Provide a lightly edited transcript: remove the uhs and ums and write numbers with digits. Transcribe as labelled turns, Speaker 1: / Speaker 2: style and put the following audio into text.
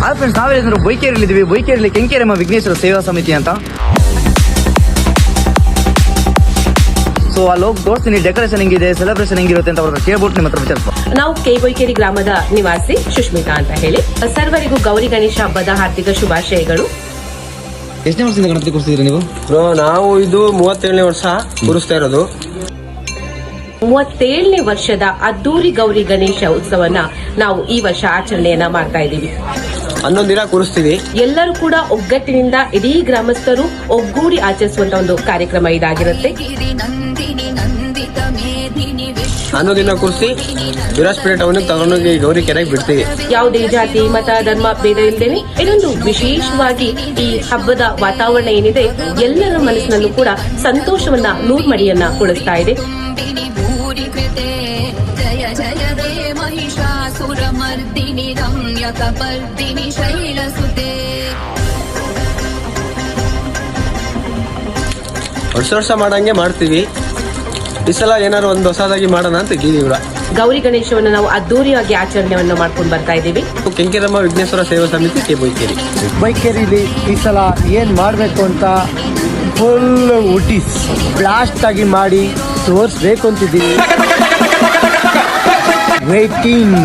Speaker 1: Friends, ನಾವೇನಾದ್ರು ಬೈಕೇರಿಲಿದ್ದೀವಿ. ಬೈಕೇರಿಲಿ ಕೆಂಕೇರಮ್ಮ ವಿಘ್ನೇಶ್ವರ ಸೇವಾ ಸಮಿತಿ ಅಂತ. ಸೊ ಅಲ್ಲಿ ಹೋಗಿ ತೋರಿಸ್ತೀನಿ ಡೆಕೋರೇಷನ್ ಹೆಂಗಿದೆ, ಸೆಲೆಬ್ರೇಷನ್ ಹೆಂಗಿರುತ್ತೆ ಅಂತ ಅವ್ರನ್ನ ಕೇಳ್ಬಿಟ್ಟು ನಿಮ್ಮ ಹತ್ರ ವಿಚಾರಿಸುವ.
Speaker 2: ನಾವು ಬೈಕೇರಿ ಗ್ರಾಮದ ನಿವಾಸಿ ಸುಷ್ಮಿತಾ ಅಂತ ಹೇಳಿ. ಸರ್ವರಿಗೂ ಗೌರಿ ಗಣೇಶ ಹಬ್ಬದ ಹಾರ್ದಿಕ ಶುಭಾಶಯಗಳು.
Speaker 1: ಎಷ್ಟನೇ ವರ್ಷದಿಂದ ಗಣಪತಿ ಕೂರಿಸಿದ್ರಿ ನೀವು?
Speaker 3: ನಾವು ಇದು 37ನೇ ವರ್ಷ ಕೂರಿಸ್ತಾ ಇರೋದು.
Speaker 2: 37ನೇ ವರ್ಷದ ಅದ್ದೂರಿ ಗೌರಿ ಗಣೇಶ ಉತ್ಸವನ ನಾವು ಈ ವರ್ಷ ಆಚರಣೆಯನ್ನ ಮಾಡ್ತಾ ಇದ್ದೀವಿ.
Speaker 3: 11 ದಿನ ಕೂರಿಸ್ತೀವಿ.
Speaker 2: ಎಲ್ಲರೂ ಕೂಡ ಒಗ್ಗಟ್ಟಿನಿಂದ ಇಡೀ ಗ್ರಾಮಸ್ಥರು ಒಗ್ಗೂಡಿ ಆಚರಿಸುವಂತ ಒಂದು ಕಾರ್ಯಕ್ರಮ ಇದಾಗಿರುತ್ತೆ.
Speaker 3: 11 ದಿನ ಕೂರಿಸಿ ವಿರಾಜಪೇಟೆ ಟೌನ್ಗೆ ತಗೊಂಡೋಗಿ ಗೌರಿ ಕೆರೆಗೆ ಬಿಡ್ತೀವಿ.
Speaker 2: ಯಾವುದೇ ಜಾತಿ ಮತ ಧರ್ಮ ಭೇದ ಇಲ್ಲದೇನೆ ಇದೊಂದು ವಿಶೇಷವಾಗಿ ಈ ಹಬ್ಬದ ವಾತಾವರಣ ಏನಿದೆ ಎಲ್ಲರ ಮನಸ್ಸಿನಲ್ಲೂ ಕೂಡ ಸಂತೋಷವನ್ನ ನೂರ್ಮಡಿಯನ್ನ ಕೊಡಿಸ್ತಾ ಇದೆ.
Speaker 4: ಜಯ ಜಯ ರೇ ಮಹಿಷಾಸುರಮರ್ದಿನಿ ರಮ್ಯಕಪರ್ದಿನಿ ಶೈಲಸುತೆ.
Speaker 3: ವರ್ಷ ಮಾಡಂಗೆ ಮಾಡ್ತೀವಿ. ಈ ಸಲ ಏನಾದ್ರು ಒಂದು ಹೊಸದಾಗಿ ಮಾಡೋಣ ಅಂತ ಇದ್ದೀವಿ.
Speaker 2: ಗೌರಿ ಗಣೇಶವನ್ನು ನಾವು ಅದ್ದೂರಿಯಾಗಿ ಆಚರಣೆಯನ್ನು ಮಾಡ್ಕೊಂಡು ಬರ್ತಾ ಇದ್ದೀವಿ.
Speaker 3: ಕೆಂಕೇರಮ್ಮ ವಿಘ್ನೇಶ್ವರ ಸೇವಾ ಸಮಿತಿ ಬೈಕೇರಿ.
Speaker 5: ಬೈಕೇರಿಲಿ ಈ ಸಲ ಏನ್ ಮಾಡ್ಬೇಕು ಅಂತ ಫುಲ್ ಉಟಿಸ್ ಬ್ಲಾಸ್ಟ್ ಆಗಿ ಮಾಡಿ ತೋರಿಸ್ಬೇಕು ಅಂತಿದ್ದೀವಿ. ವೇಟಿಂಗ್